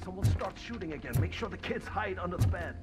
someone starts shooting again, make sure the kids hide under the bed.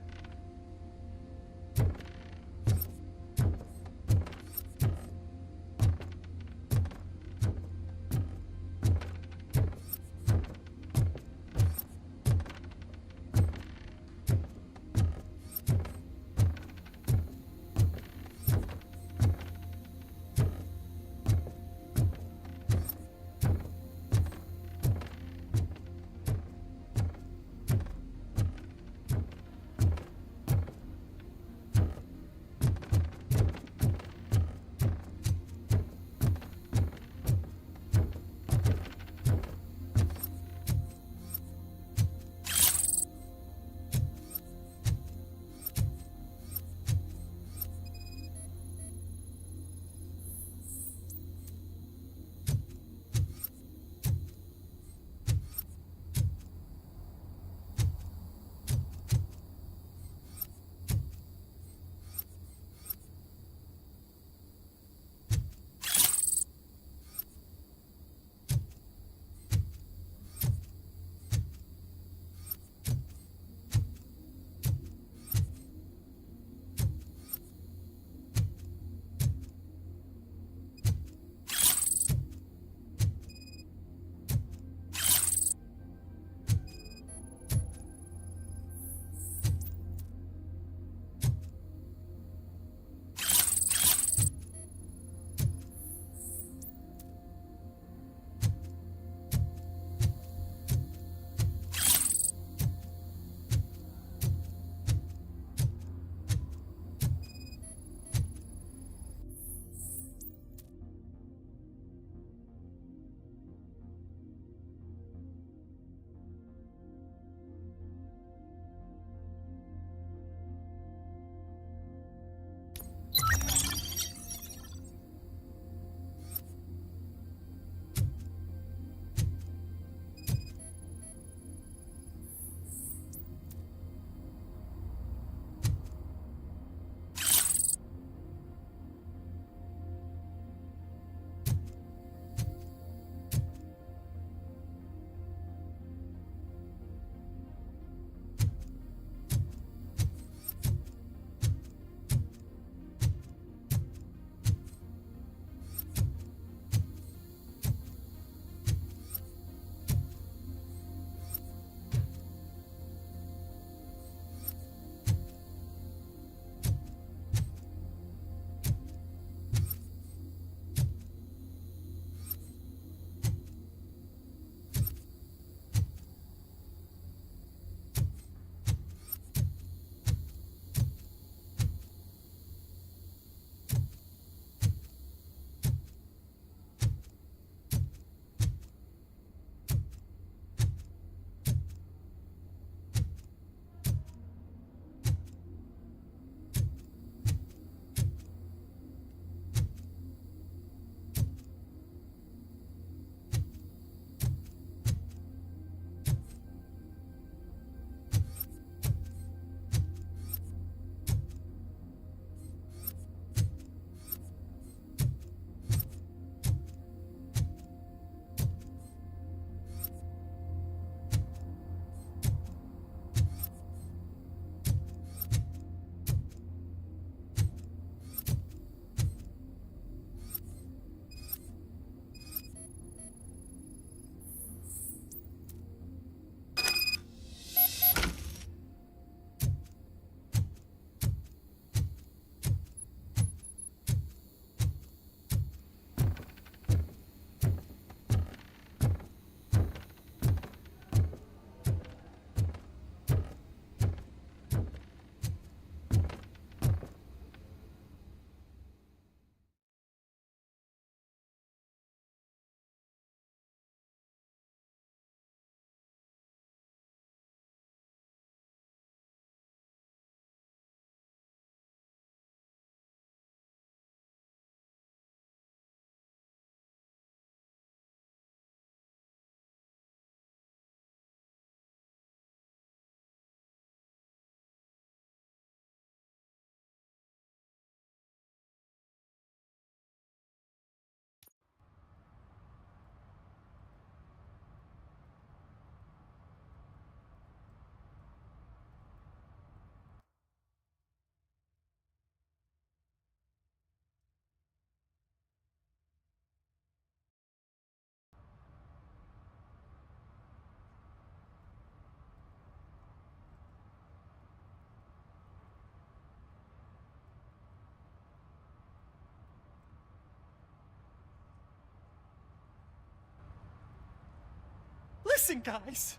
Listen, guys.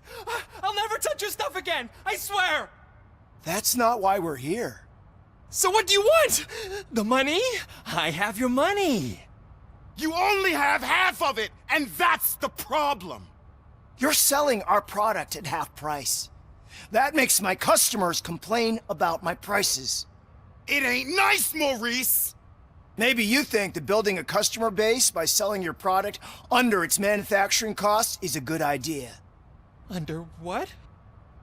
I'll never touch your stuff again. I swear. That's not why we're here. So what do you want? The money? I have your money. You only have half of it, and that's the problem. You're selling our product at half price. That makes my customers complain about my prices. It ain't nice, Maurice! Maybe you think that building a customer base by selling your product under its manufacturing cost is a good idea. Under what?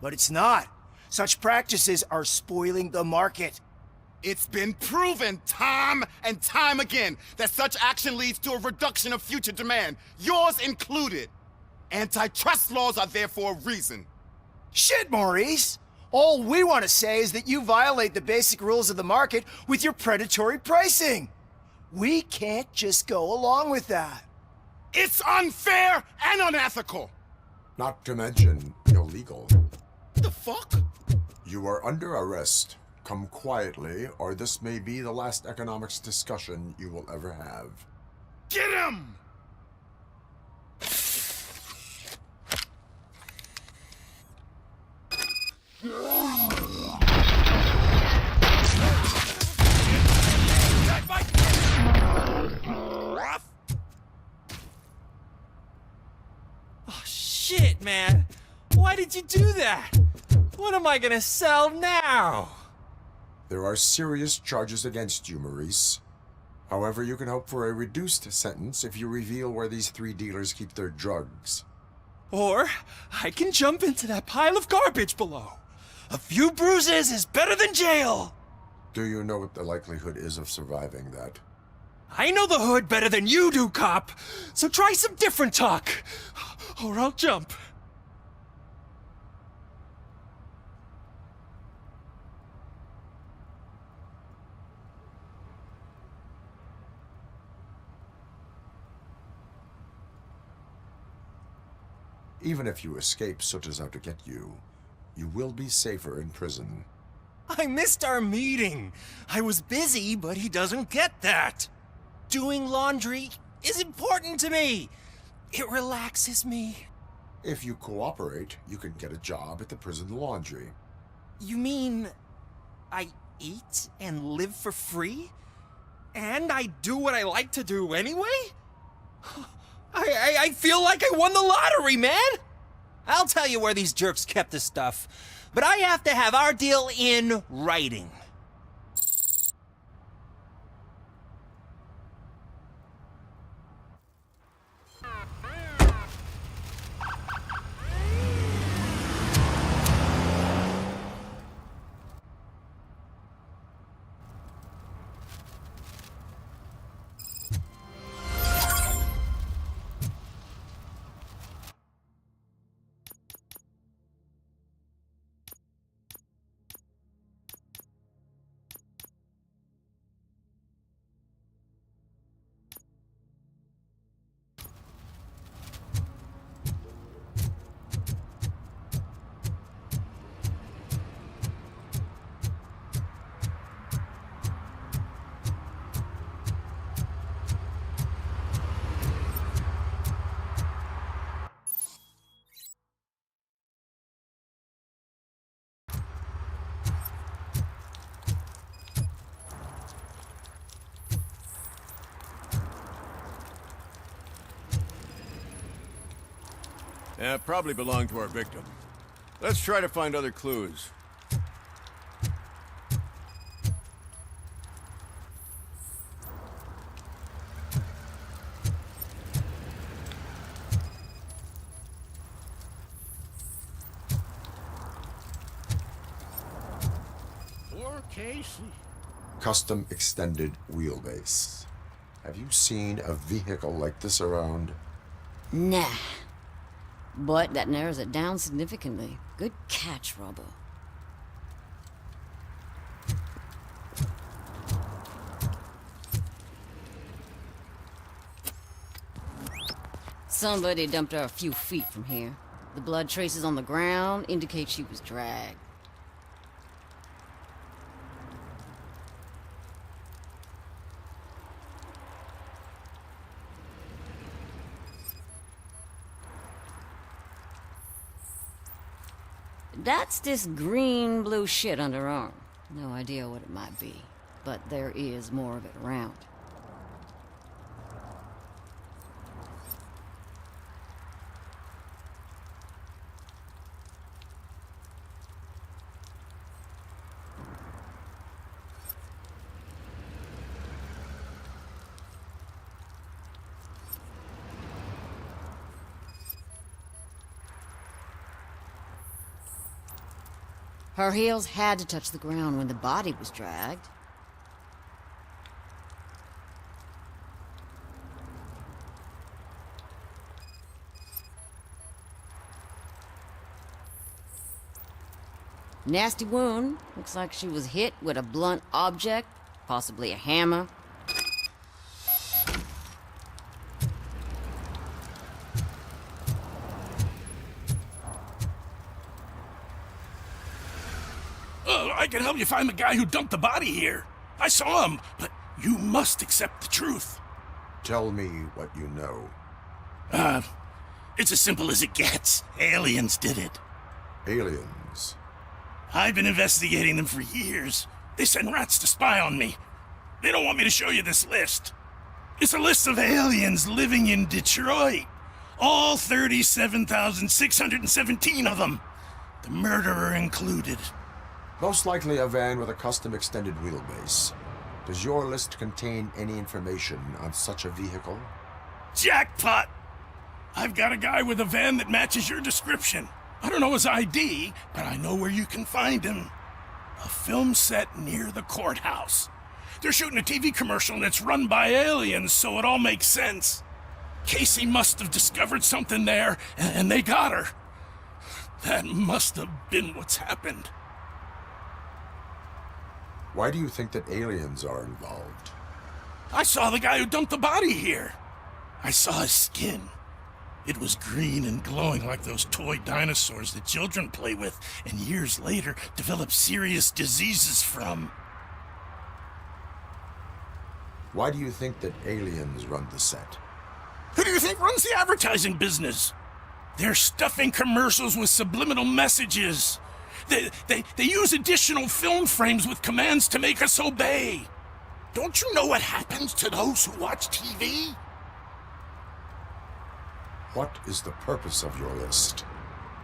But it's not. Such practices are spoiling the market. It's been proven time and time again that such action leads to a reduction of future demand, yours included. Antitrust laws are there for a reason. Shit, Maurice! All we want to say is that you violate the basic rules of the market with your predatory pricing. We can't just go along with that. It's unfair and unethical! Not to mention illegal. The fuck? You are under arrest. Come quietly, or this may be the last economics discussion you will ever have. Get him! Oh, shit, man. Why did you do that? What am I gonna sell now? There are serious charges against you, Maurice. However, you can hope for a reduced sentence if you reveal where these 3 dealers keep their drugs. Or I can jump into that pile of garbage below. A few bruises is better than jail. Do you know what the likelihood is of surviving that? I know the hood better than you do, cop. So try some different talk, or I'll jump. Even if you escape Soot is out to get you, you will be safer in prison. I missed our meeting. I was busy, but he doesn't get that. Doing laundry is important to me. It relaxes me. If you cooperate, you can get a job at the prison laundry. You mean I eat and live for free? And I do what I like to do anyway? I feel like I won the lottery, man! I'll tell you where these jerks kept the stuff, but I have to have our deal in writing. Yeah, probably belonged to our victim. Let's try to find other clues. Poor Casey. Custom extended wheelbase. Have you seen a vehicle like this around? Nah. But that narrows it down significantly. Good catch, Robo. Somebody dumped her a few feet from here. The blood traces on the ground indicate she was dragged. That's this green-blue shit under her arm. No idea what it might be, but there is more of it around. Her heels had to touch the ground when the body was dragged. Nasty wound. Looks like she was hit with a blunt object, possibly a hammer. I can help you find the guy who dumped the body here. I saw him, but you must accept the truth. Tell me what you know. It's as simple as it gets. Aliens did it. Aliens. I've been investigating them for years. They send rats to spy on me. They don't want me to show you this list. It's a list of aliens living in Detroit. All 37,617 of them. The murderer included. Most likely a van with a custom extended wheelbase. Does your list contain any information on such a vehicle? Jackpot! I've got a guy with a van that matches your description. I don't know his ID, but I know where you can find him. A film set near the courthouse. They're shooting a TV commercial and it's run by aliens, so it all makes sense. Casey must have discovered something there, and they got her. That must have been what's happened. Why do you think that aliens are involved? I saw the guy who dumped the body here. I saw his skin. It was green and glowing like those toy dinosaurs that children play with and years later develop serious diseases from. Why do you think that aliens run the set? Who do you think runs the advertising business? They're stuffing commercials with subliminal messages. They use additional film frames with commands to make us obey. Don't you know what happens to those who watch TV? What is the purpose of your list?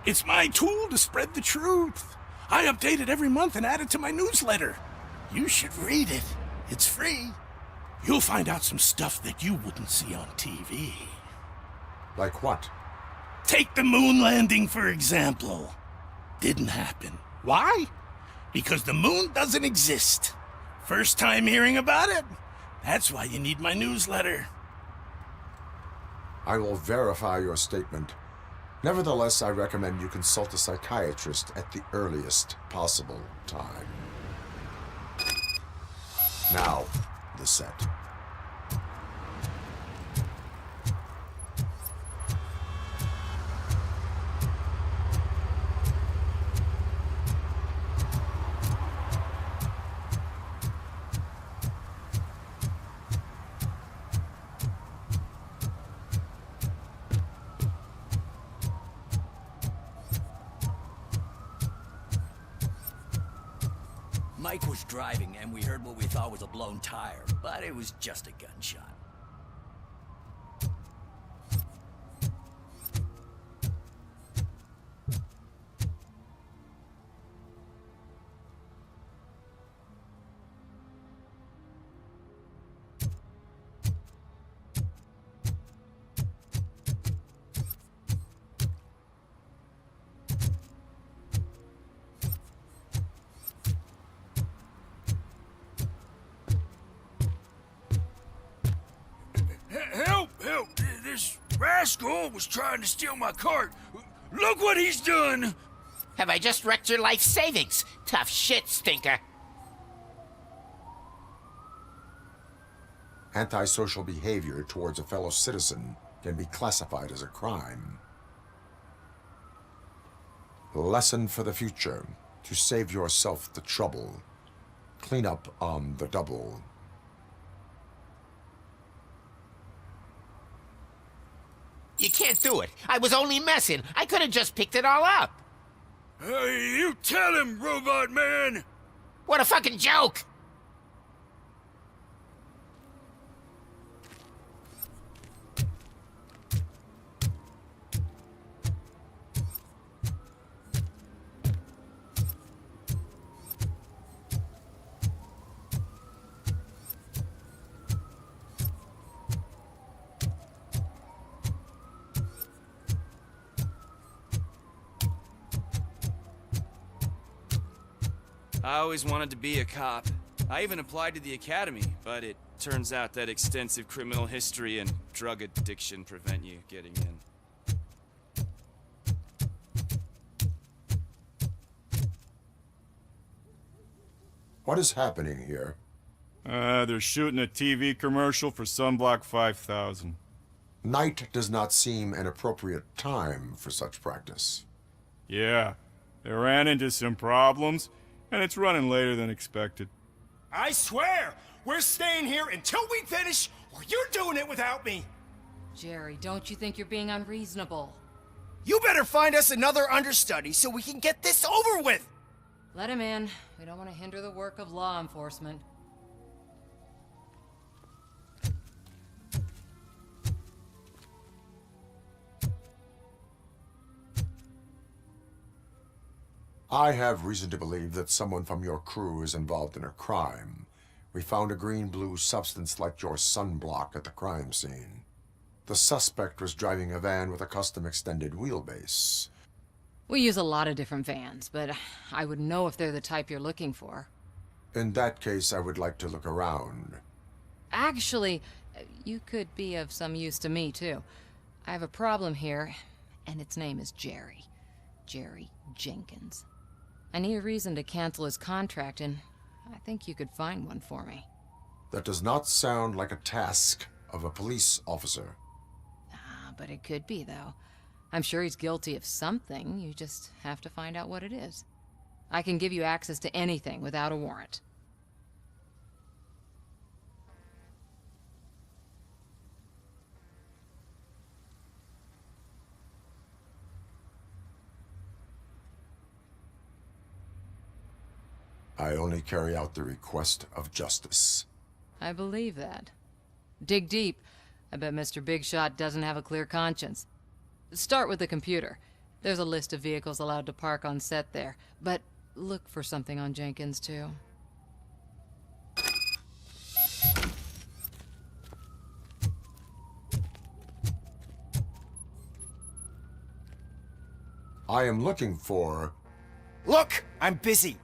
It's my tool to spread the truth. I update it every month and add it to my newsletter. You should read it. It's free. You'll find out some stuff that you wouldn't see on TV. Like what? Take the moon landing, for example. Didn't happen. Why? Because the moon doesn't exist. First time hearing about it? That's why you need my newsletter. I will verify your statement. Nevertheless, I recommend you consult a psychiatrist at the earliest possible time. Now, the set. Mike was driving and we heard what we thought was a blown tire, but it was just a gunshot. Help! This rascal was trying to steal my cart. Look what he's done! Have I just wrecked your life savings? Tough shit, stinker. Antisocial behavior towards a fellow citizen can be classified as a crime. Lesson for the future: to save yourself the trouble. Clean up on the double. You can't do it. I was only messing. I could have just picked it all up. Hey, you tell him, Robot Man! What a fucking joke! I always wanted to be a cop. I even applied to the academy, but it turns out that extensive criminal history and drug addiction prevent you getting in. What is happening here? They're shooting a TV commercial for Sunblock 5000. Night does not seem an appropriate time for such practice. Yeah, they ran into some problems, and it's running later than expected. I swear, we're staying here until we finish, or you're doing it without me. Jerry, don't you think you're being unreasonable? You better find us another understudy so we can get this over with. Let him in. We don't want to hinder the work of law enforcement. I have reason to believe that someone from your crew is involved in a crime. We found a green-blue substance like your sunblock at the crime scene. The suspect was driving a van with a custom extended wheelbase. We use a lot of different vans, but I wouldn't know if they're the type you're looking for. In that case, I would like to look around. Actually, you could be of some use to me, too. I have a problem here, and its name is Jerry. Jerry Jenkins. I need a reason to cancel his contract, and I think you could find one for me. That does not sound like a task of a police officer. But it could be, though. I'm sure he's guilty of something. You just have to find out what it is. I can give you access to anything without a warrant. I only carry out the request of justice. I believe that. Dig deep. I bet Mr. Big Shot doesn't have a clear conscience. Start with the computer. There's a list of vehicles allowed to park on set there, but look for something on Jenkins, too. I am looking for... Look, I'm busy.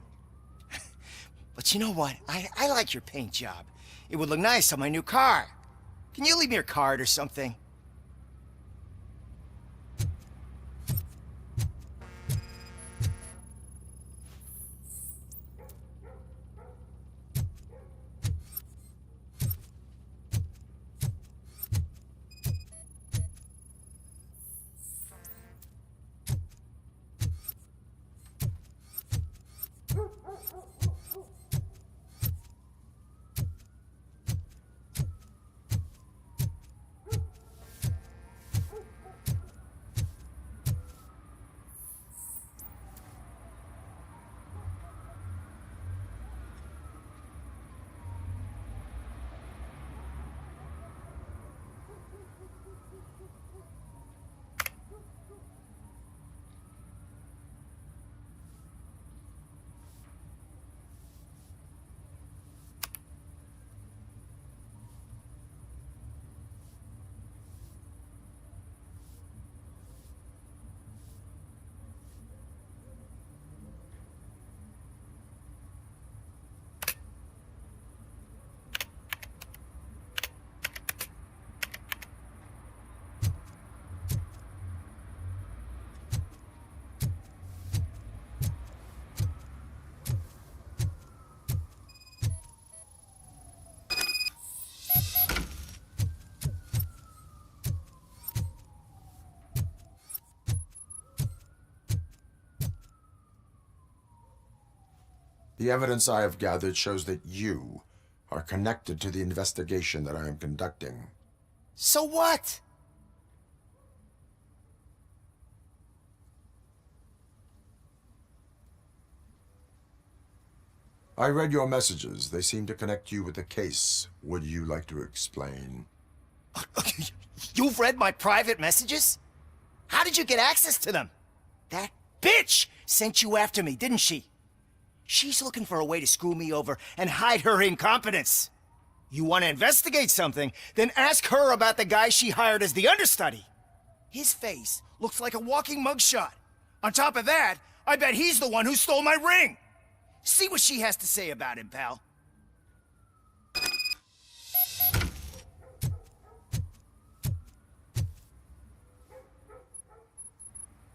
But you know what? I like your paint job. It would look nice on my new car. Can you leave me your card or something? The evidence I have gathered shows that you are connected to the investigation that I am conducting. So what? I read your messages. They seem to connect you with the case. Would you like to explain? You've read my private messages? How did you get access to them? That bitch sent you after me, didn't she? She's looking for a way to screw me over and hide her incompetence. You want to investigate something, then ask her about the guy she hired as the understudy. His face looks like a walking mugshot. On top of that, I bet he's the one who stole my ring. See what she has to say about him, pal.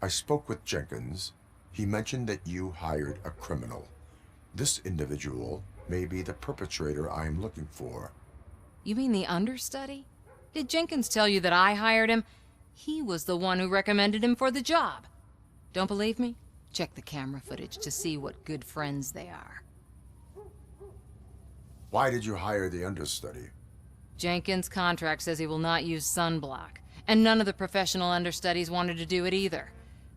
I spoke with Jenkins. He mentioned that you hired a criminal. This individual may be the perpetrator I am looking for. You mean the understudy? Did Jenkins tell you that I hired him? He was the one who recommended him for the job. Don't believe me? Check the camera footage to see what good friends they are. Why did you hire the understudy? Jenkins' contract says he will not use sunblock, and none of the professional understudies wanted to do it either.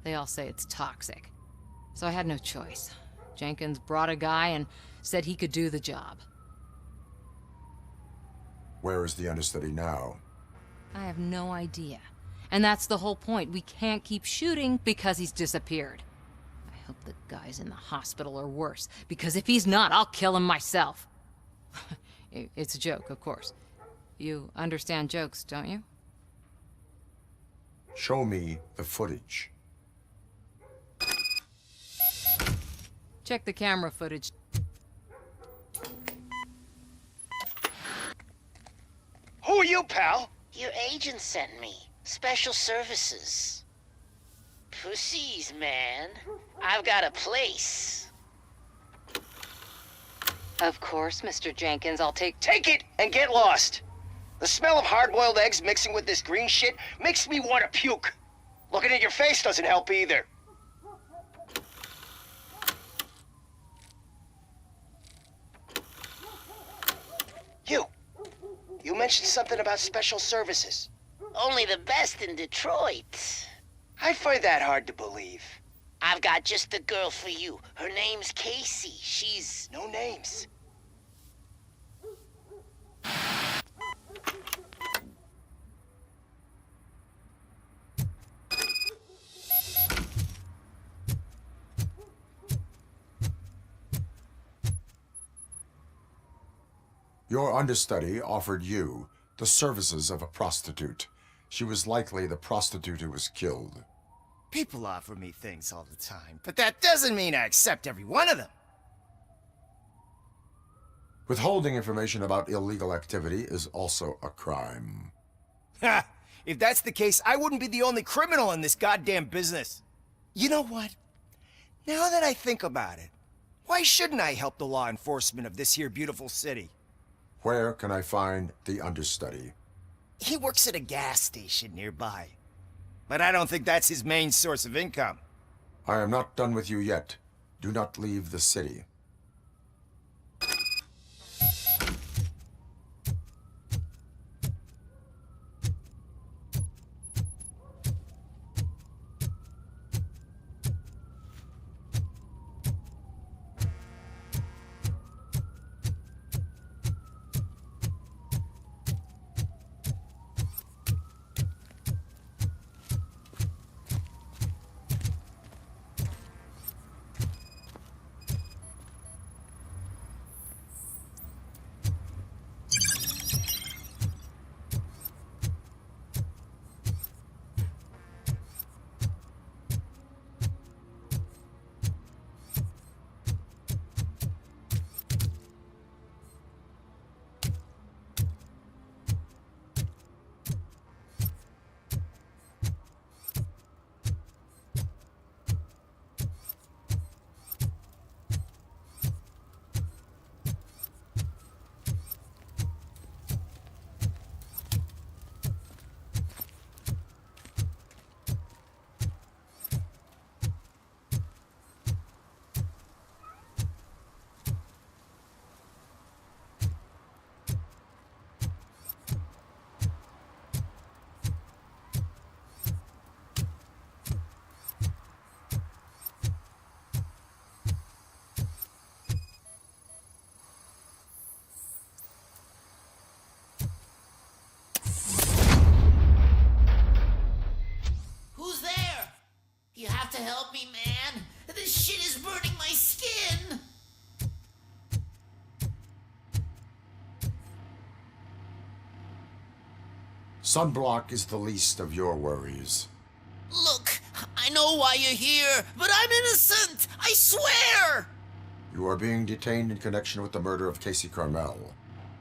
They all say it's toxic. So I had no choice. Jenkins brought a guy and said he could do the job. Where is the understudy now? I have no idea. And that's the whole point. We can't keep shooting because he's disappeared. I hope the guy's in the hospital or worse, because if he's not, I'll kill him myself. It's a joke, of course. You understand jokes, don't you? Show me the footage. Check the camera footage. Who are you, pal? Your agent sent me. Special services. Pussies, man. I've got a place. Of course, Mr. Jenkins, I'll take Take it and get lost. The smell of hard-boiled eggs mixing with this green shit makes me want to puke. Looking at your face doesn't help either. You mentioned something about special services. Only the best in Detroit. I find that hard to believe. I've got just the girl for you. Her name's Casey. She's... No names. Your understudy offered you the services of a prostitute. She was likely the prostitute who was killed. People offer me things all the time, but that doesn't mean I accept every one of them. Withholding information about illegal activity is also a crime. Ha! If that's the case, I wouldn't be the only criminal in this goddamn business. You know what? Now that I think about it, why shouldn't I help the law enforcement of this here beautiful city? Where can I find the understudy? He works at a gas station nearby. But I don't think that's his main source of income. I am not done with you yet. Do not leave the city. to help me, man. This shit is burning my skin. Sunblock is the least of your worries. Look, I know why you're here, but I'm innocent. I swear. You are being detained in connection with the murder of Casey Carmel.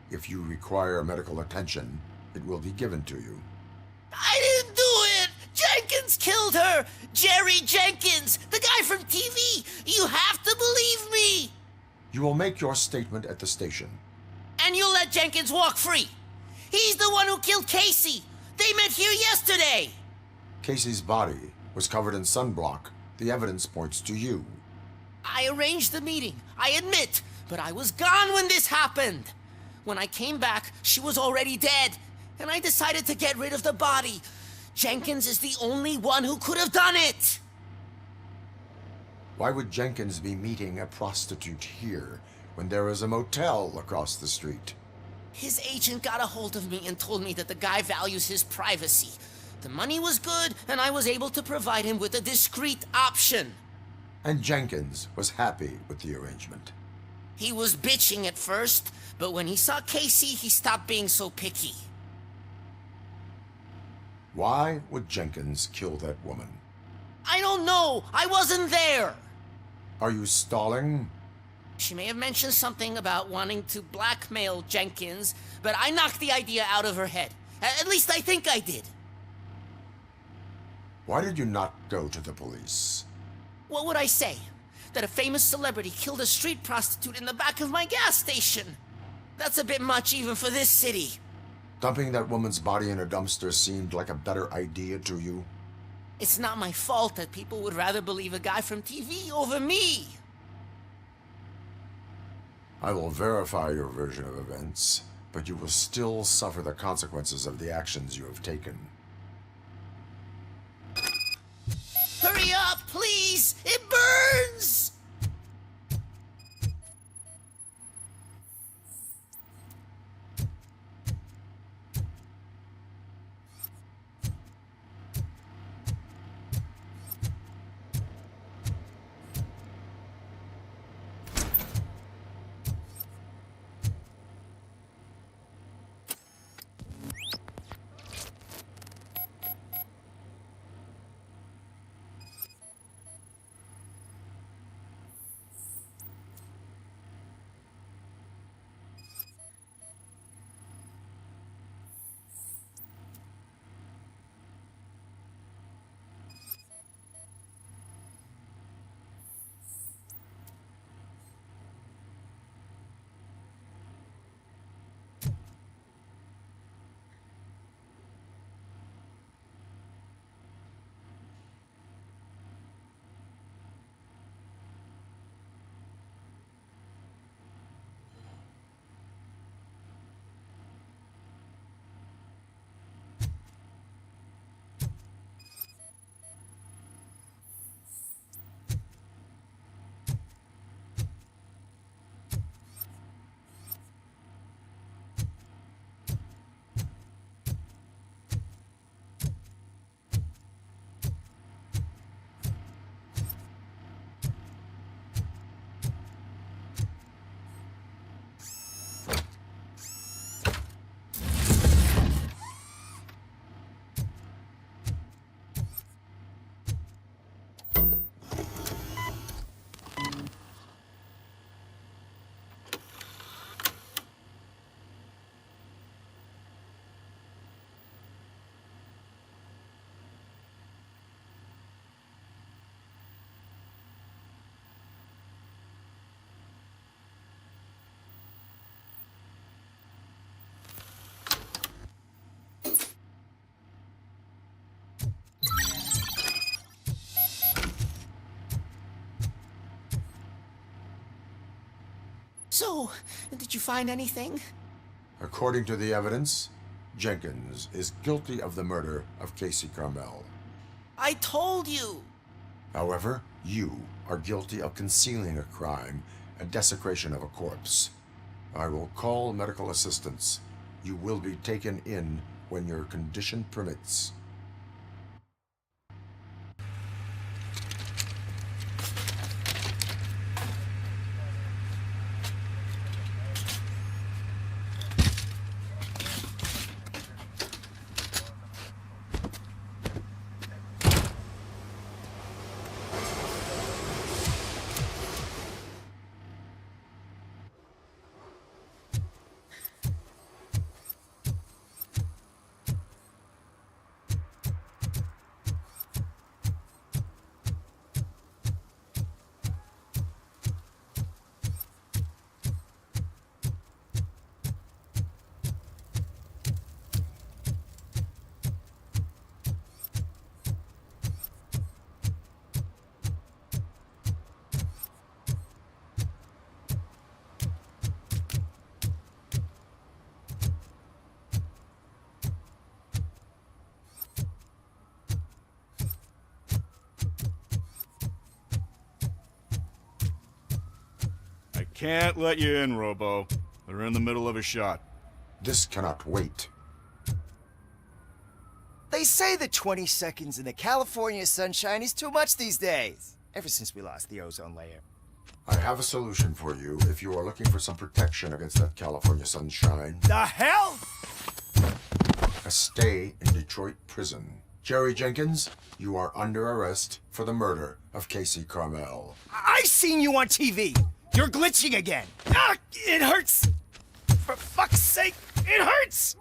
If you require medical attention, it will be given to you. I didn't do it! Jenkins killed her! Jerry Jenkins, the guy from TV! You have to believe me! You will make your statement at the station. And you'll let Jenkins walk free! He's the one who killed Casey! They met here yesterday! Casey's body was covered in sunblock. The evidence points to you. I arranged the meeting, I admit, but I was gone when this happened. When I came back, she was already dead, and I decided to get rid of the body. Jenkins is the only one who could have done it! Why would Jenkins be meeting a prostitute here when there is a motel across the street? His agent got a hold of me and told me that the guy values his privacy. The money was good, and I was able to provide him with a discreet option. And Jenkins was happy with the arrangement. He was bitching at first, but when he saw Casey, he stopped being so picky. Why would Jenkins kill that woman? I don't know! I wasn't there! Are you stalling? She may have mentioned something about wanting to blackmail Jenkins, but I knocked the idea out of her head. At least I think I did. Why did you not go to the police? What would I say? That a famous celebrity killed a street prostitute in the back of my gas station? That's a bit much even for this city. Dumping that woman's body in a dumpster seemed like a better idea to you? It's not my fault that people would rather believe a guy from TV over me. I will verify your version of events, but you will still suffer the consequences of the actions you have taken. Hurry up, please! It burns! So, did you find anything? According to the evidence, Jenkins is guilty of the murder of Casey Carmel. I told you! However, you are guilty of concealing a crime and desecration of a corpse. I will call medical assistance. You will be taken in when your condition permits. can't let you in, Robo. They're in the middle of a shot. This cannot wait. They say that 20 seconds in the California sunshine is too much these days. Ever since we lost the ozone layer. I have a solution for you if you are looking for some protection against that California sunshine. The hell? A stay in Detroit prison. Jerry Jenkins, you are under arrest for the murder of Casey Carmel. I seen you on TV. You're glitching again. Ah, it hurts. For fuck's sake, it hurts.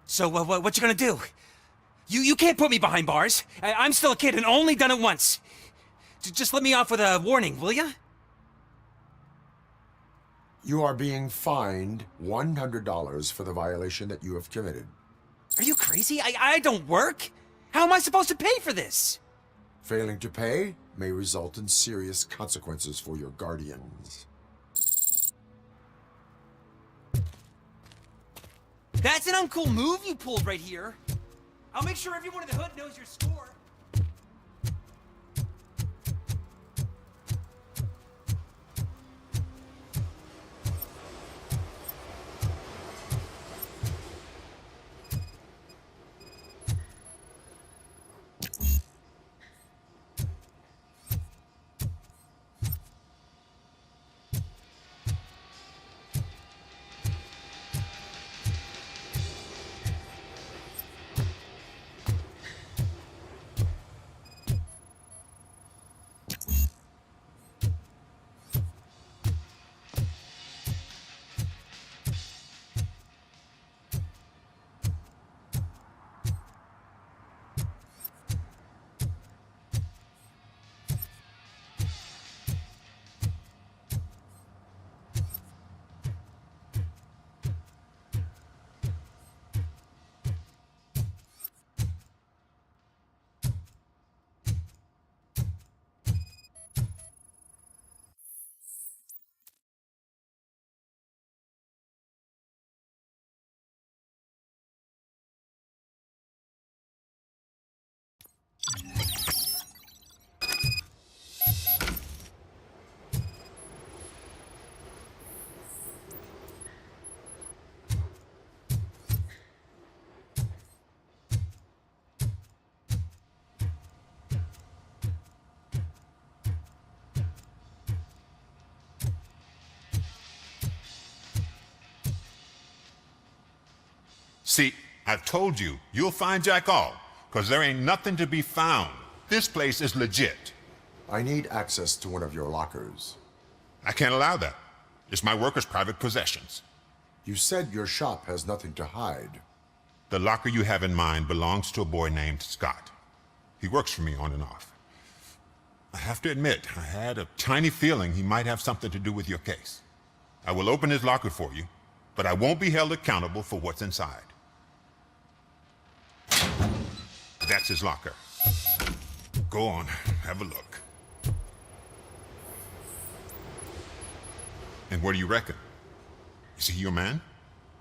So, what you gonna do? You can't put me behind bars. I'm still a kid and only done it once. Just let me off with a warning, will ya? You are being fined $100 for the violation that you have committed. Are you crazy? I don't work. How am I supposed to pay for this? Failing to pay may result in serious consequences for your guardians. That's an uncool move you pulled right here. I'll make sure everyone in the hood knows your score. See, I've told you, you'll find Jack all, because there ain't nothing to be found. This place is legit. I need access to one of your lockers. I can't allow that. It's my workers' private possessions. You said your shop has nothing to hide. The locker you have in mind belongs to a boy named Scott. He works for me on and off. I have to admit, I had a tiny feeling he might have something to do with your case. I will open his locker for you, but I won't be held accountable for what's inside. That's his locker. Go on, have a look. And what do you reckon? Is he your man?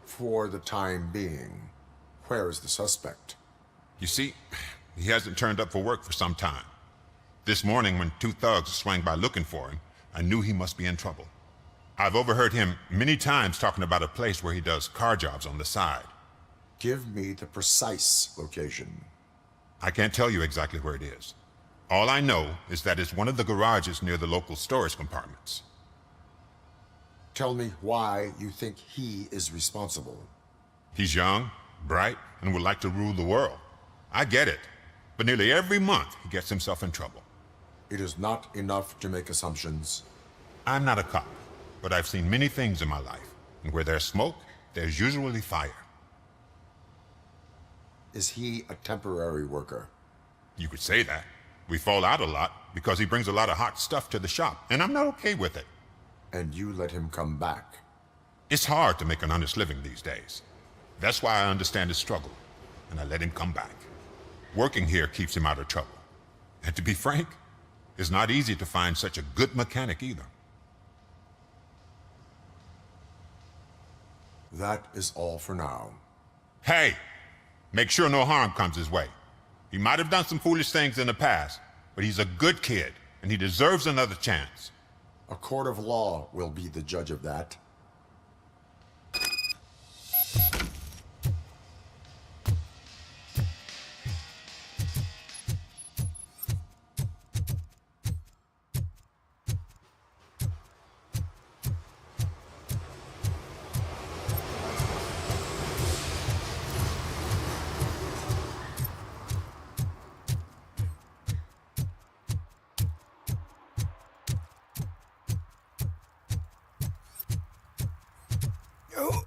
For the time being. Where is the suspect? You see, he hasn't turned up for work for some time. This morning, when two thugs swang by looking for him, I knew he must be in trouble. I've overheard him many times talking about a place where he does car jobs on the side. Give me the precise location. I can't tell you exactly where it is. All I know is that it's one of the garages near the local storage compartments. Tell me why you think he is responsible. He's young, bright, and would like to rule the world. I get it. But nearly every month, he gets himself in trouble. It is not enough to make assumptions. I'm not a cop, but I've seen many things in my life. And where there's smoke, there's usually fire. Is he a temporary worker? You could say that. We fall out a lot because he brings a lot of hot stuff to the shop, and I'm not okay with it. And you let him come back? It's hard to make an honest living these days. That's why I understand his struggle, and I let him come back. Working here keeps him out of trouble. And to be frank, it's not easy to find such a good mechanic either. That is all for now. Hey! Make sure no harm comes his way. He might have done some foolish things in the past, but he's a good kid, and he deserves another chance. A court of law will be the judge of that.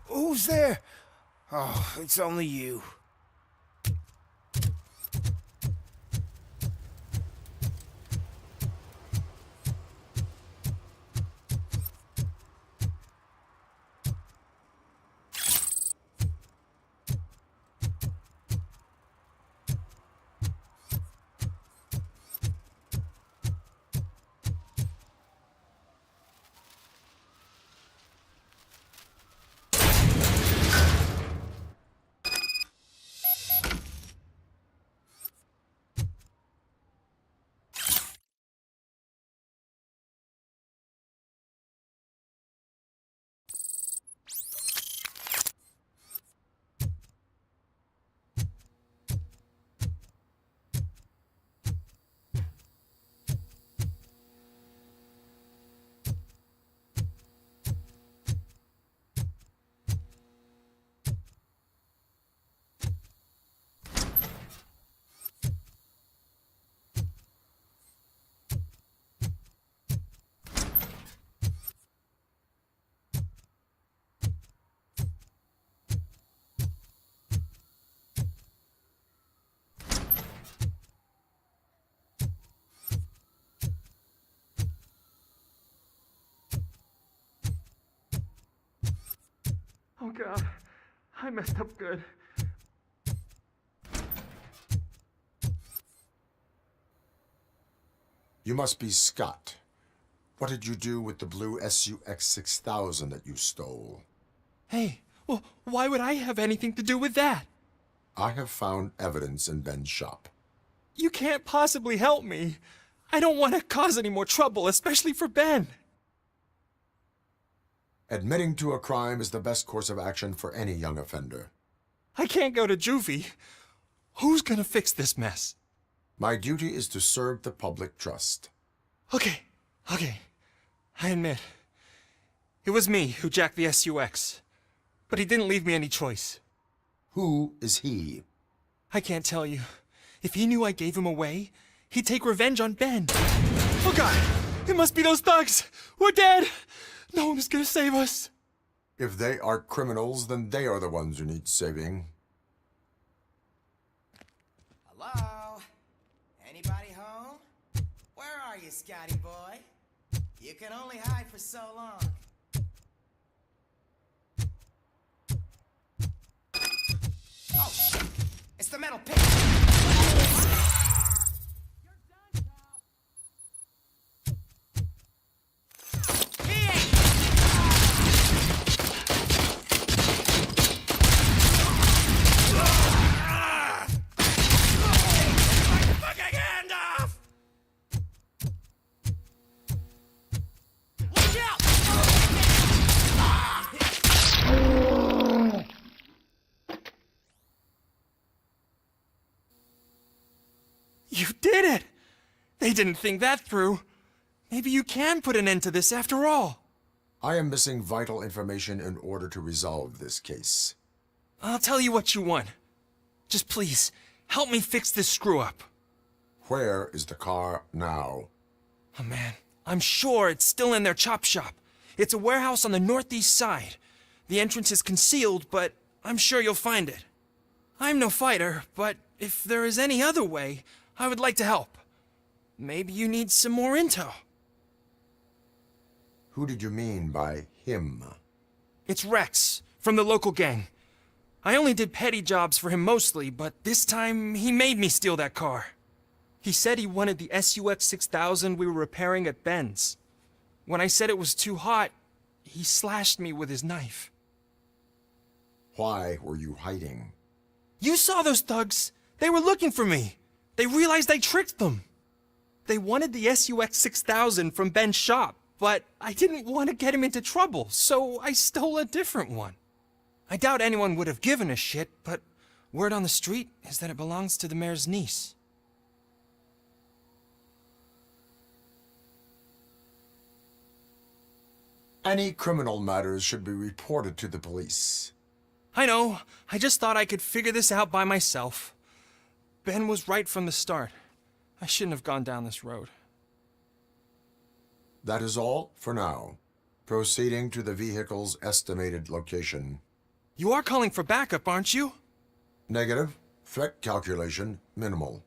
Who's there? Oh, it's only you. Oh God, I messed up good. You must be Scott. What did you do with the blue SUX 6000 that you stole? Hey, well, why would I have anything to do with that? I have found evidence in Ben's shop. You can't possibly help me. I don't want to cause any more trouble, especially for Ben. Admitting to a crime is the best course of action for any young offender. I can't go to juvie. Who's gonna fix this mess? My duty is to serve the public trust. Okay. I admit. It was me who jacked the SUX. But he didn't leave me any choice. Who is he? I can't tell you. If he knew I gave him away, he'd take revenge on Ben. Oh God! It must be those thugs! We're dead! No one is gonna save us. If they are criminals, then they are the ones who need saving. Hello? Anybody home? Where are you, Scotty boy? You can only hide for so long. Oh, shit! It's the metal pig! You did it! They didn't think that through. Maybe you can put an end to this after all. I am missing vital information in order to resolve this case. I'll tell you what you want. Just please, help me fix this screw-up. Where is the car now? Oh man, I'm sure it's still in their chop shop. It's a warehouse on the northeast side. The entrance is concealed, but I'm sure you'll find it. I'm no fighter, but if there is any other way, I would like to help. Maybe you need some more intel. Who did you mean by him? It's Rex, from the local gang. I only did petty jobs for him mostly, but this time he made me steal that car. He said he wanted the SUX 6000 we were repairing at Ben's. When I said it was too hot, he slashed me with his knife. Why were you hiding? You saw those thugs. They were looking for me. They realized I tricked them. They wanted the SUX 6000 from Ben's shop, but I didn't want to get him into trouble, so I stole a different one. I doubt anyone would have given a shit, but word on the street is that it belongs to the mayor's niece. Any criminal matters should be reported to the police. I know. I just thought I could figure this out by myself. Ben was right from the start. I shouldn't have gone down this road. That is all for now. Proceeding to the vehicle's estimated location. You are calling for backup, aren't you? Negative. Threat calculation minimal.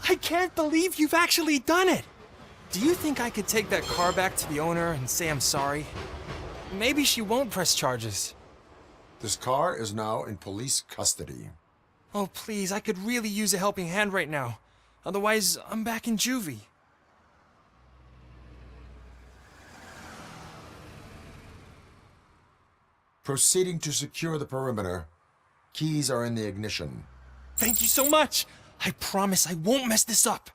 I can't believe you've actually done it! Do you think I could take that car back to the owner and say I'm sorry? Maybe she won't press charges. This car is now in police custody. Oh, please, I could really use a helping hand right now. Otherwise, I'm back in juvie. Proceeding to secure the perimeter. Keys are in the ignition. Thank you so much! I promise I won't mess this up.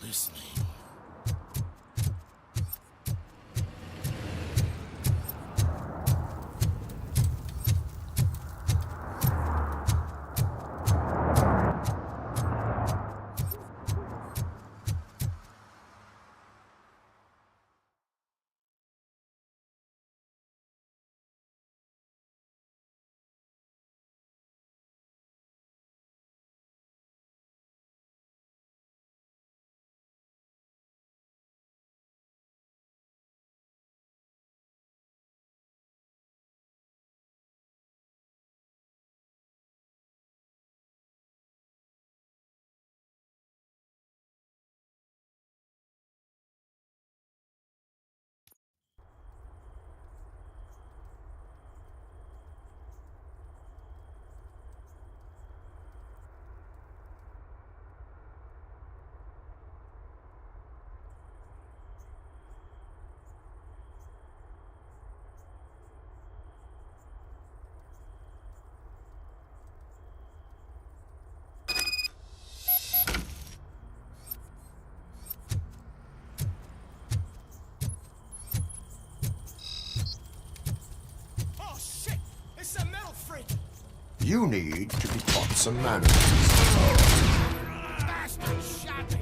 Listening. You need to be taught some manners. Bastard shot me!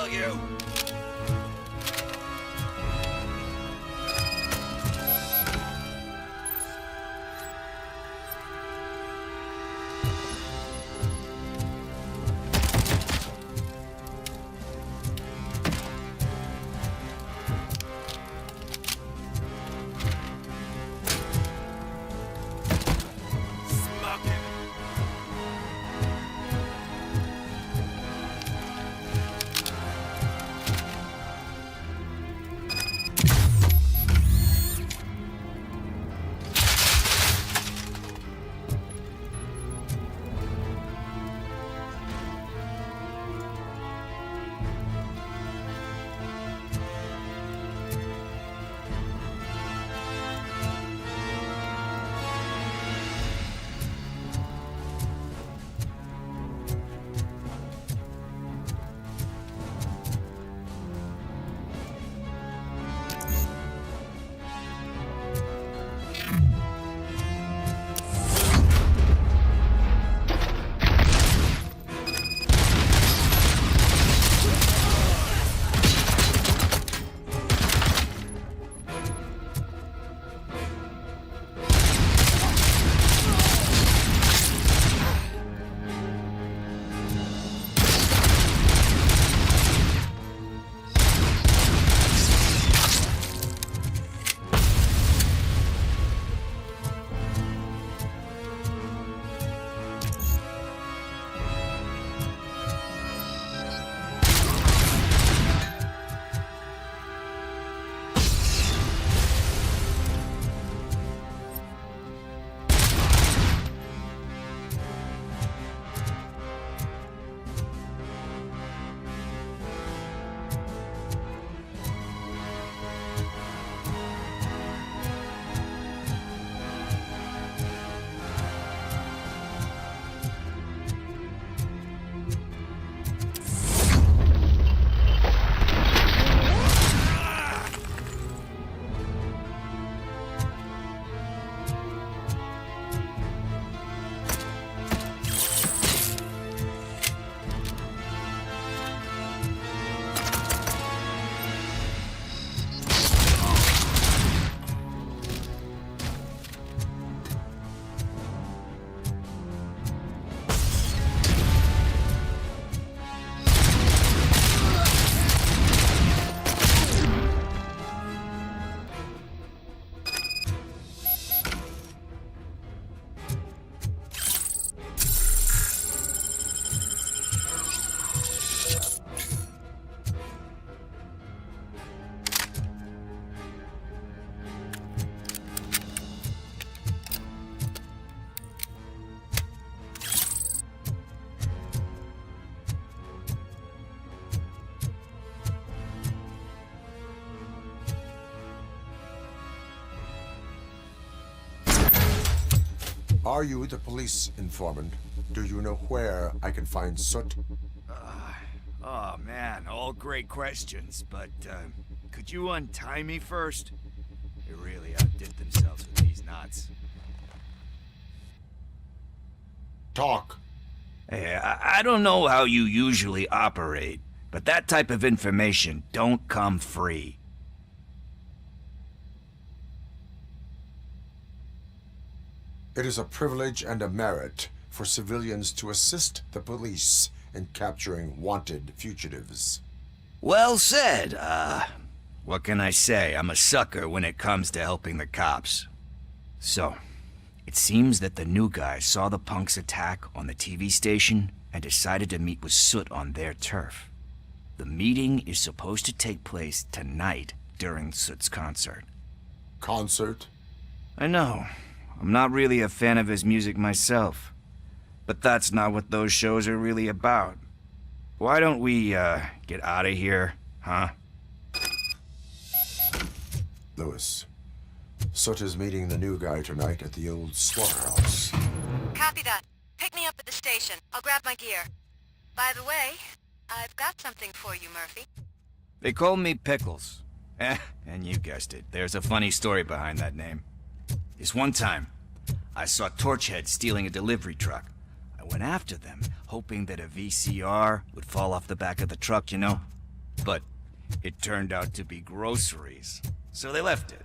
kill you! Are you the police informant? Do you know where I can find Soot? Oh man, all great questions, but could you untie me first? They really outdid themselves with these knots. Talk. Hey, I don't know how you usually operate, but that type of information don't come free. It is a privilege and a merit for civilians to assist the police in capturing wanted fugitives. Well said. What can I say? I'm a sucker when it comes to helping the cops. So, it seems that the new guy saw the punks' attack on the TV station and decided to meet with Soot on their turf. The meeting is supposed to take place tonight during Soot's concert. Concert? I know. I'm not really a fan of his music myself. But that's not what those shows are really about. Why don't we, get out of here, huh? Lewis, Soot is meeting the new guy tonight at the old slaughterhouse. Copy that. Pick me up at the station. I'll grab my gear. By the way, I've got something for you, Murphy. They call me Pickles. And you guessed it. There's a funny story behind that name. This one time, I saw Torchhead stealing a delivery truck. I went after them, hoping that a VCR would fall off the back of the truck, you know? but it turned out to be groceries. So they left it.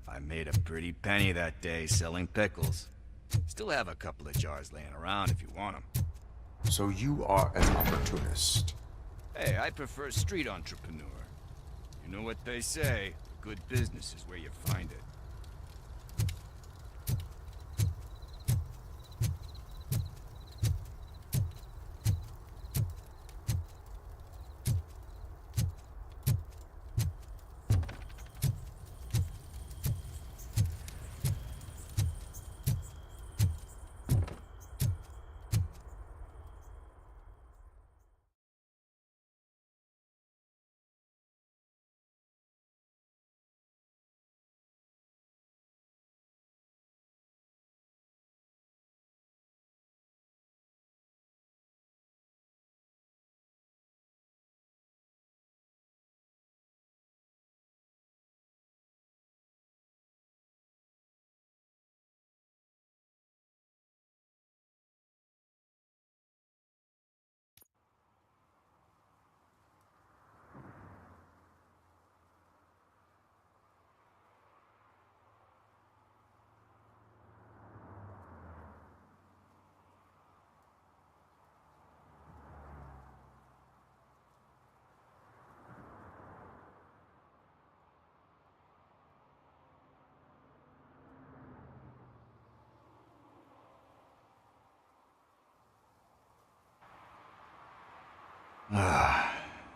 I made a pretty penny that day selling pickles. Still have a couple of jars laying around if you want them. So you are an opportunist. Hey, I prefer street entrepreneur. You know what they say, good business is where you find it.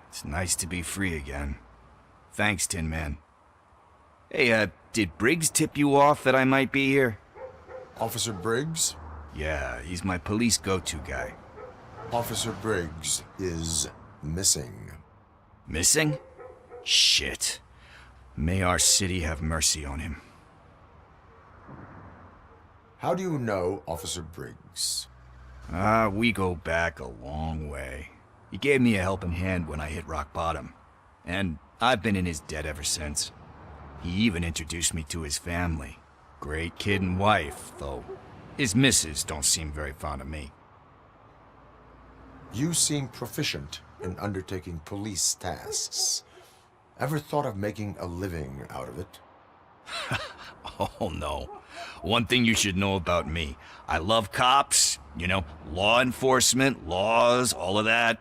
It's nice to be free again. Thanks, Tin Man. Hey, did Briggs tip you off that I might be here? Officer Briggs? Yeah, he's my police go-to guy. Officer Briggs is missing. Missing? Shit. May our city have mercy on him. How do you know Officer Briggs? We go back a long way. He gave me a helping hand when I hit rock bottom, and I've been in his debt ever since. He even introduced me to his family. Great kid and wife, though his missus don't seem very fond of me. You seem proficient in undertaking police tasks. Ever thought of making a living out of it? Oh no. One thing you should know about me. I love cops, you know, law enforcement, laws, all of that.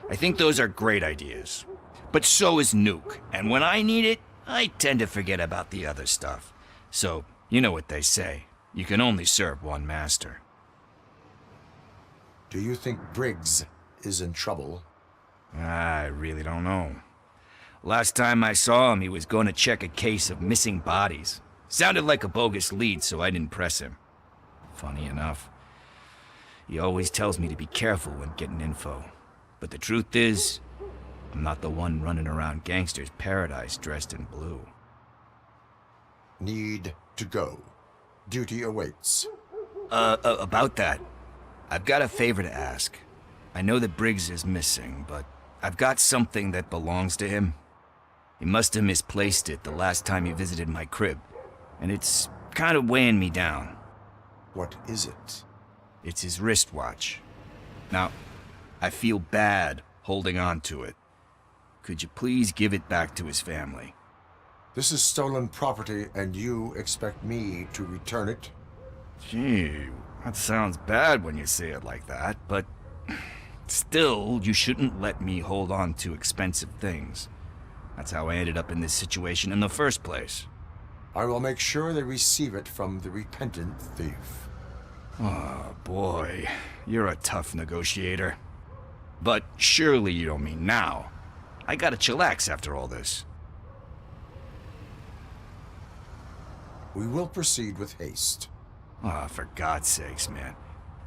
I think those are great ideas. But so is Nuke, and when I need it, I tend to forget about the other stuff. So, you know what they say. You can only serve one master. Do you think Briggs is in trouble? I really don't know. Last time I saw him, he was going to check a case of missing bodies. Sounded like a bogus lead, so I didn't press him. Funny enough. He always tells me to be careful when getting info. But the truth is, I'm not the one running around gangster's paradise dressed in blue. Need to go. Duty awaits. About that, I've got a favor to ask. I know that Briggs is missing, but I've got something that belongs to him. He must have misplaced it the last time he visited my crib, and it's kind of weighing me down. What is it? It's his wristwatch. Now, I feel bad holding on to it. Could you please give it back to his family? This is stolen property, and you expect me to return it? Gee, that sounds bad when you say it like that, but still, you shouldn't let me hold on to expensive things. That's how I ended up in this situation in the first place. I will make sure they receive it from the repentant thief. Oh, boy. You're a tough negotiator. But surely you don't mean now. I gotta chillax after all this. We will proceed with haste. Ah, for God's sakes, man.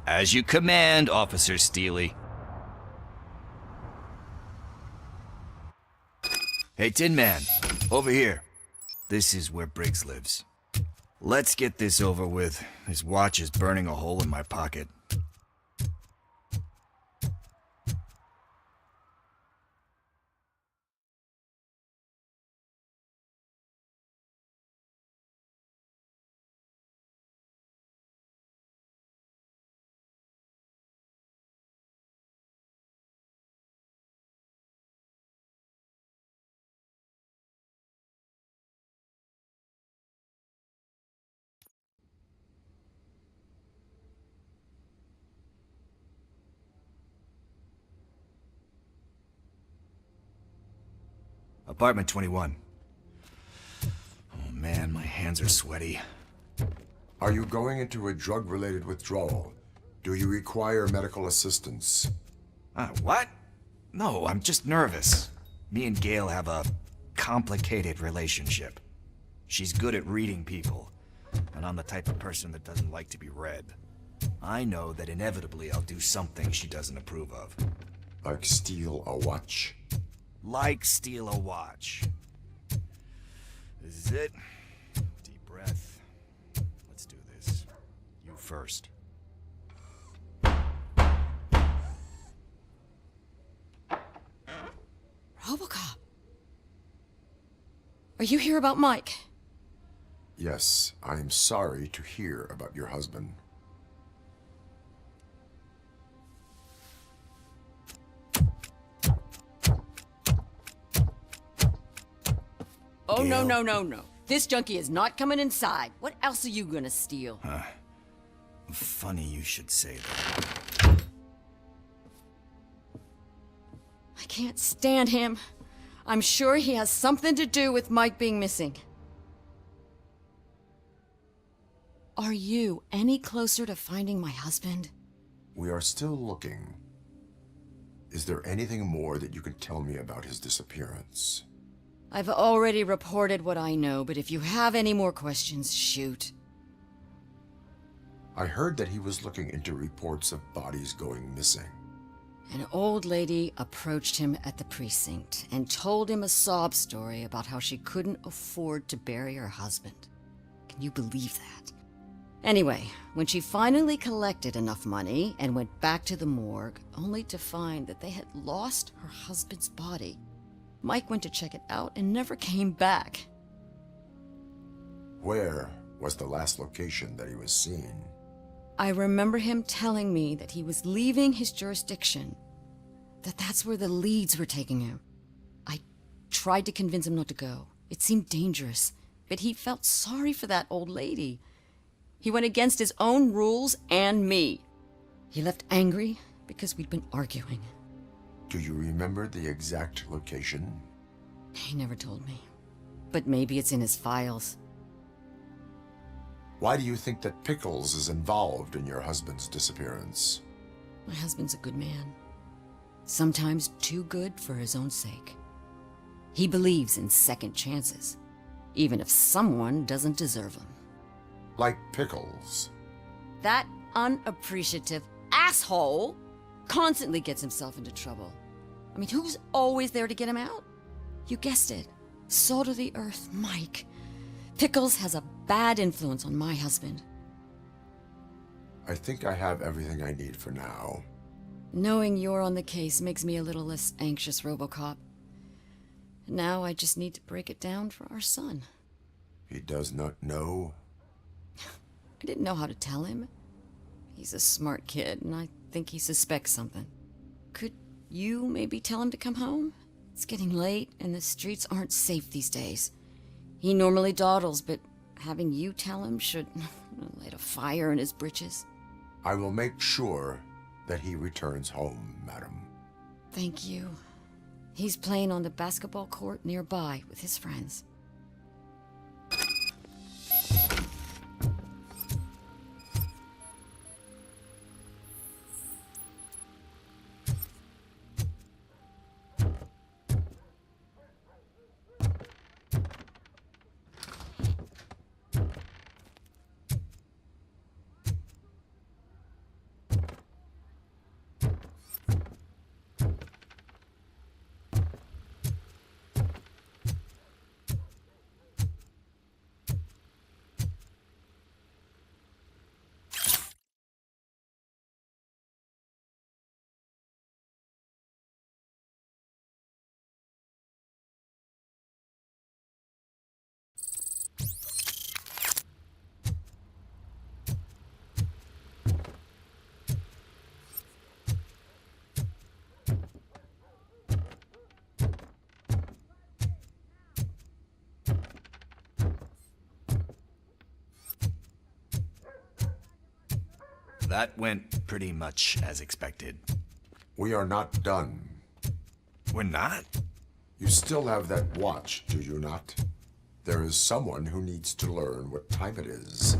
As you command, Officer Steely. Hey, Tin Man, over here. This is where Briggs lives. Let's get this over with. His watch is burning a hole in my pocket. Apartment 21. Oh man, my hands are sweaty. Are you going into a drug-related withdrawal? Do you require medical assistance? What? No, I'm just nervous. Me and Gail have a complicated relationship. She's good at reading people, and I'm the type of person that doesn't like to be read. I know that inevitably I'll do something she doesn't approve of. Like steal a watch? Like steal a watch. This is it. Deep breath. Let's do this. You first. Robocop. Are you here about Mike? Yes, I am sorry to hear about your husband. Oh, no, no, no, no. This junkie is not coming inside. What else are you gonna steal? Funny you should say that. I can't stand him. I'm sure he has something to do with Mike being missing. Are you any closer to finding my husband? We are still looking. Is there anything more that you can tell me about his disappearance? I've already reported what I know, but if you have any more questions, shoot. I heard that he was looking into reports of bodies going missing. An old lady approached him at the precinct and told him a sob story about how she couldn't afford to bury her husband. Can you believe that? Anyway, when she finally collected enough money and went back to the morgue, only to find that they had lost her husband's body, Mike went to check it out and never came back. Where was the last location that he was seen? I remember him telling me that he was leaving his jurisdiction, that's where the leads were taking him. I tried to convince him not to go. It seemed dangerous, but he felt sorry for that old lady. He went against his own rules and me. He left angry because we'd been arguing. Do you remember the exact location? He never told me, but maybe it's in his files. Why do you think that Pickles is involved in your husband's disappearance? My husband's a good man. Sometimes too good for his own sake. He believes in second chances, even if someone doesn't deserve them. Like Pickles. That unappreciative asshole constantly gets himself into trouble. I mean, who's always there to get him out? You guessed it. Salt of the earth, Mike. Pickles has a bad influence on my husband. I think I have everything I need for now. Knowing you're on the case makes me a little less anxious, Robocop. Now I just need to break it down for our son. He does not know? I didn't know how to tell him. He's a smart kid, and I think he suspects something. Could you maybe tell him to come home? It's getting late, and the streets aren't safe these days. He normally dawdles, but having you tell him should light a fire in his britches. I will make sure that he returns home, madam. Thank you. He's playing on the basketball court nearby with his friends. That went pretty much as expected. We are not done. We're not? You still have that watch, do you not? There is someone who needs to learn what time it is.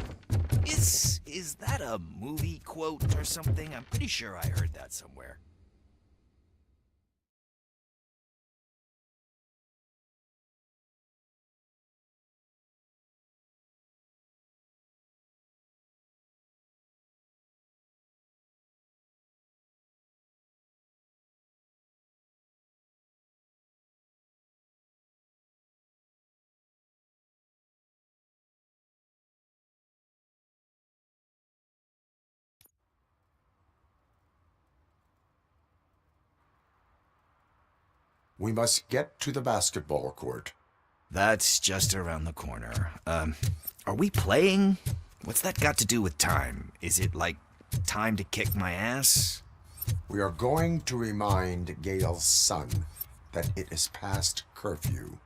Is that a movie quote or something? I'm pretty sure I heard that somewhere. We must get to the basketball court. That's just around the corner. Are we playing? What's that got to do with time? Is it like time to kick my ass? We are going to remind Gail's son that it is past curfew.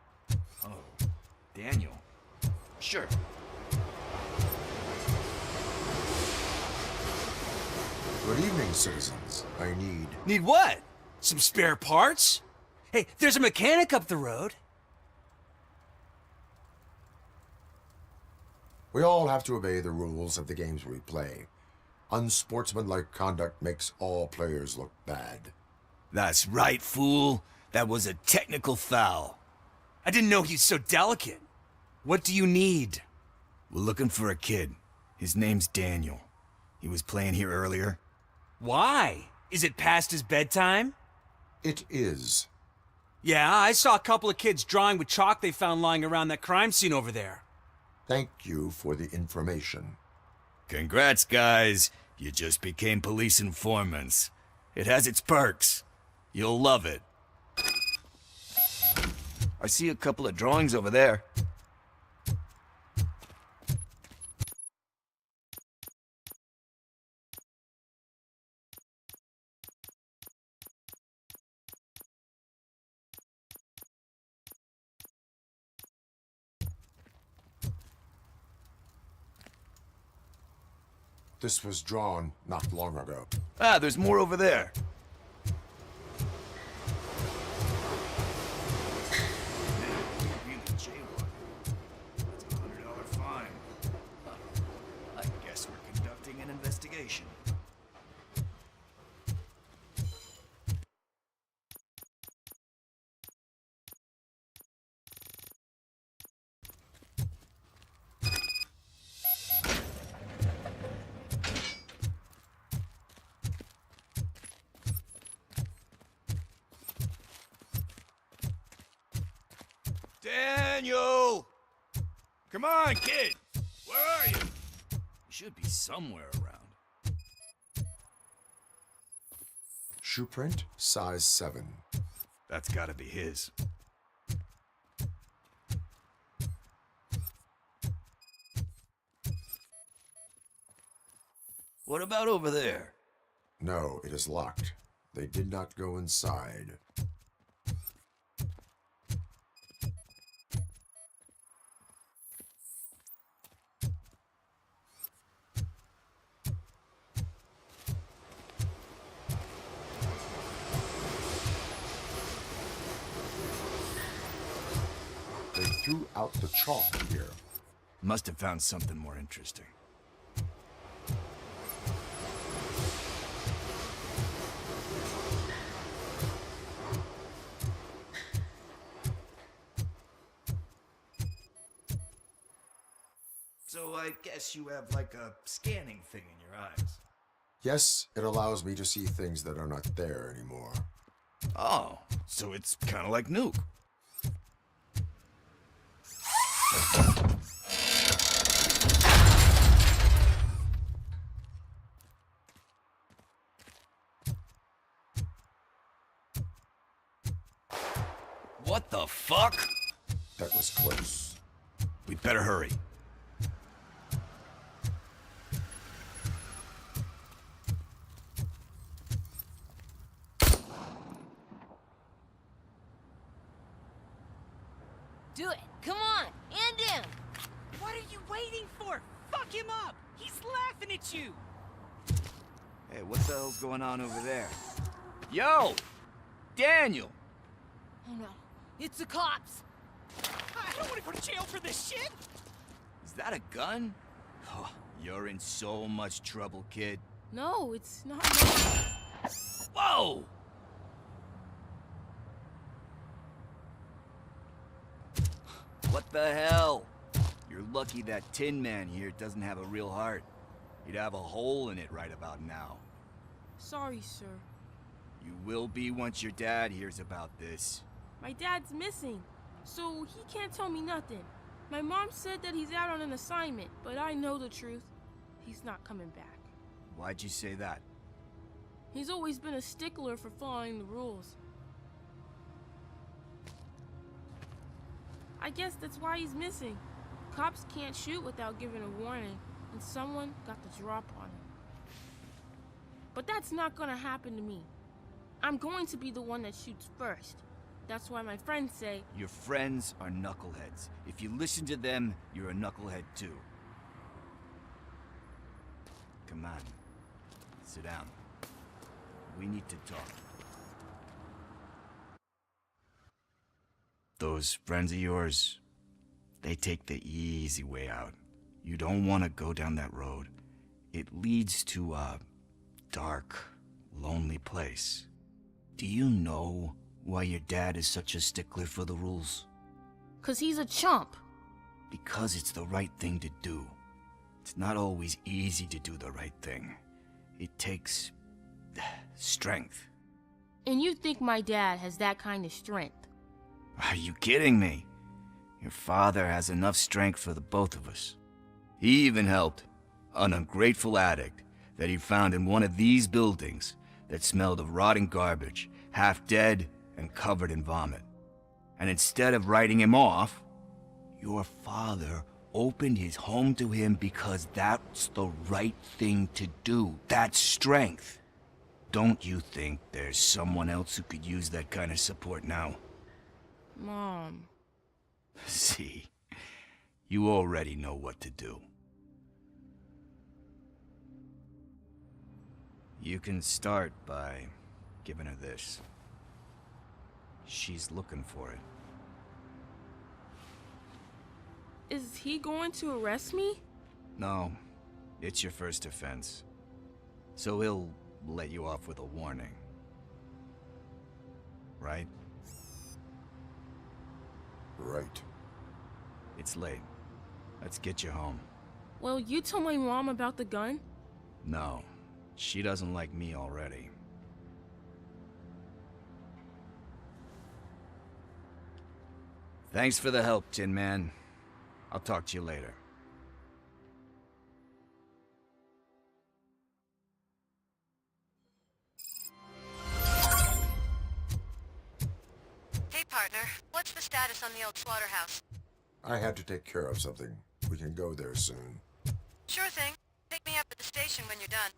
Oh, Daniel. Sure. Good evening, citizens. I need... Need what? Some spare parts? Hey, there's a mechanic up the road. We all have to obey the rules of the games we play. Unsportsmanlike conduct makes all players look bad. That's right, fool. That was a technical foul. I didn't know he's so delicate. What do you need? We're looking for a kid. His name's Daniel. He was playing here earlier. Why? Is it past his bedtime? It is. Yeah, I saw a couple of kids drawing with chalk they found lying around that crime scene over there. Thank you for the information. Congrats, guys. You just became police informants. It has its perks. You'll love it. I see a couple of drawings over there. This was drawn not long ago. Ah, there's more over there. That's a $100 fine. I guess we're conducting an investigation. Daniel! Come on, kid! Where are you? You should be somewhere around. Shoe print, size 7. That's gotta be his. What about over there? No, it is locked. They did not go inside. They threw out the chalk here. Must have found something more interesting. So I guess you have like a scanning thing in your eyes. Yes, it allows me to see things that are not there anymore. Oh, so it's kind of like Nuke. What the fuck? That was close. We'd better hurry. Do it. Come on. End him. What are you waiting for? Fuck him up. He's laughing at you. Hey, what the hell's going on over there? Yo! Daniel! Oh no. It's the cops. I don't want to go to jail for this shit! Is that a gun? Oh, you're in so much trouble, kid. No, it's not. Whoa! What the hell? You're lucky that Tin Man here doesn't have a real heart. He'd have a hole in it right about now. Sorry, sir. You will be once your dad hears about this. My dad's missing, so he can't tell me nothing. My mom said that he's out on an assignment, but I know the truth. He's not coming back. Why'd you say that? He's always been a stickler for following the rules. I guess that's why he's missing. Cops can't shoot without giving a warning, and someone got the drop on him. But that's not gonna happen to me. I'm going to be the one that shoots first. That's why my friends say... Your friends are knuckleheads. If you listen to them, you're a knucklehead too. Come on. Sit down. We need to talk. Those friends of yours, they take the easy way out. You don't want to go down that road. It leads to a dark, lonely place. Do you know why your dad is such a stickler for the rules? 'Cause he's a chump. Because it's the right thing to do. It's not always easy to do the right thing. It takes strength. And you think my dad has that kind of strength? Are you kidding me? Your father has enough strength for the both of us. He even helped an ungrateful addict that he found in one of these buildings that smelled of rotting garbage, half dead and covered in vomit. And instead of writing him off, your father opened his home to him because that's the right thing to do. That's strength. Don't you think there's someone else who could use that kind of support now? Mom. See, you already know what to do. You can start by giving her this. She's looking for it. Is he going to arrest me? No, it's your first offense. So he'll let you off with a warning. Right? Right. It's late. Let's get you home. Well, you told my mom about the gun? No, she doesn't like me already. Thanks for the help, Tin Man. I'll talk to you later. Hey, partner. What's the status on the old slaughterhouse? I had to take care of something. We can go there soon. Sure thing. Pick me up at the station when you're done.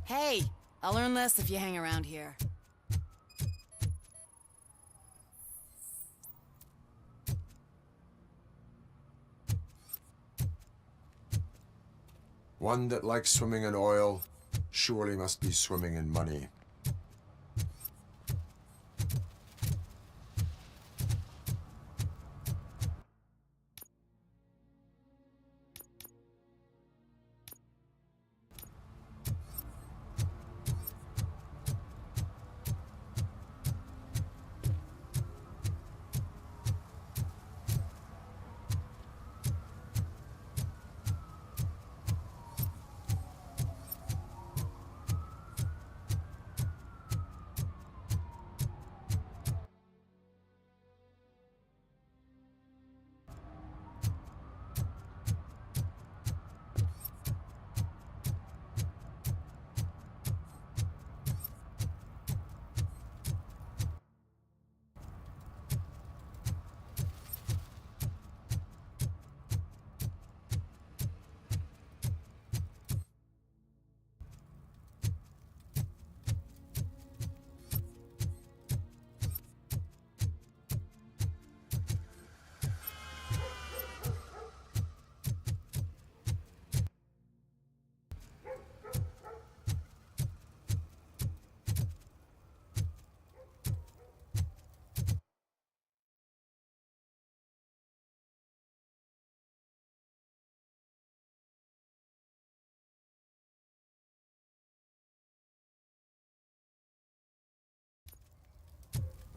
Hey, I'll learn less if you hang around here. One that likes swimming in oil surely must be swimming in money.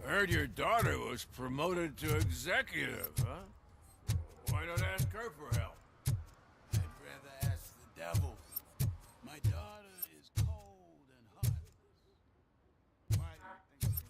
Heard your daughter was promoted to executive, huh? Why not ask her for help? I'd rather ask the devil. My daughter is cold and heartless. Why do you think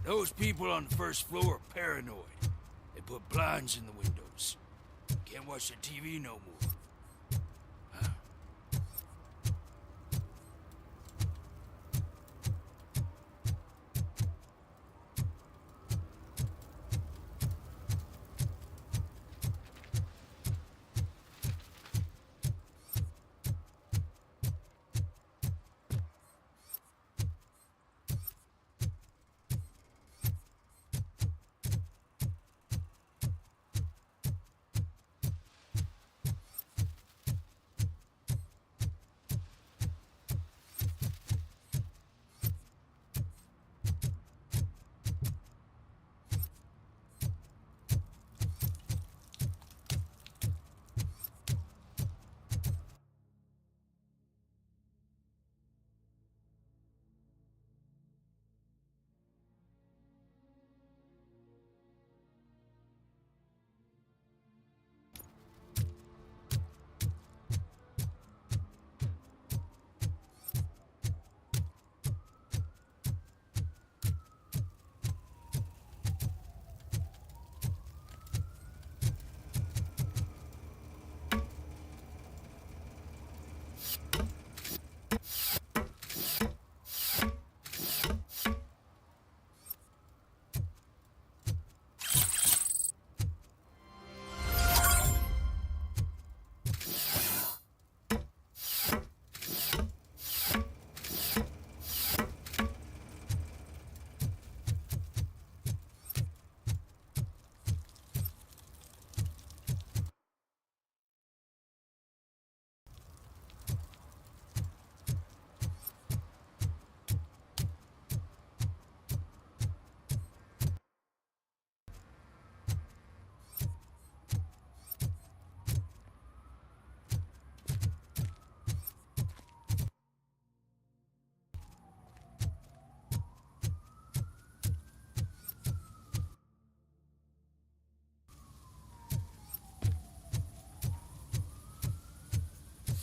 Those people on the first floor are paranoid. They put blinds in the windows. Can't watch the TV no more.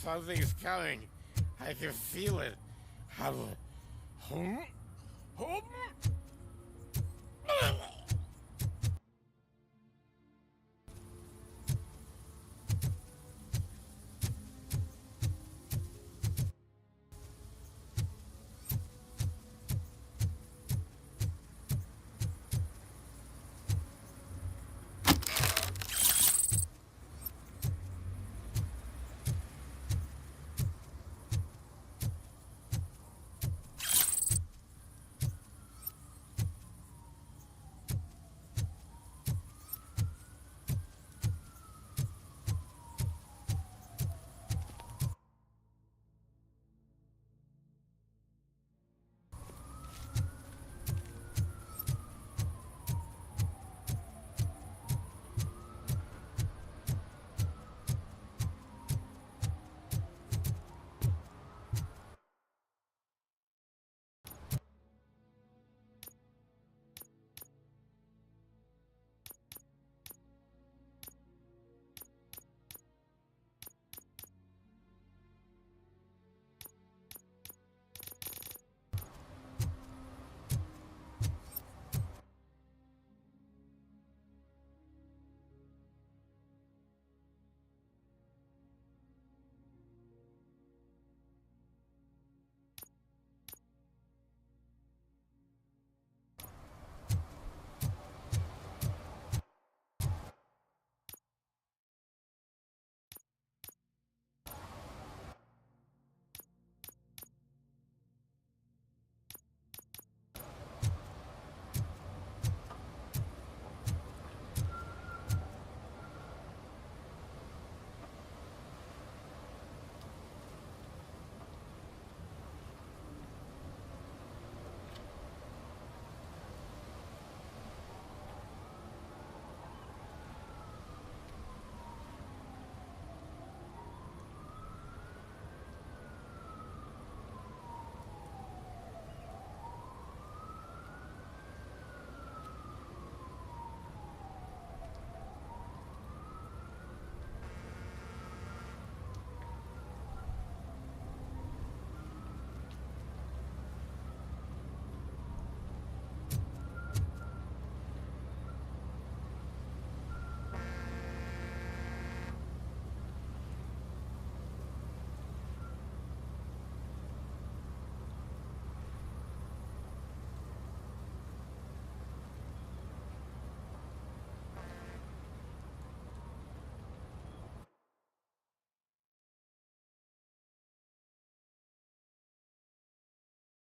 Something's coming. I can feel it. have a home.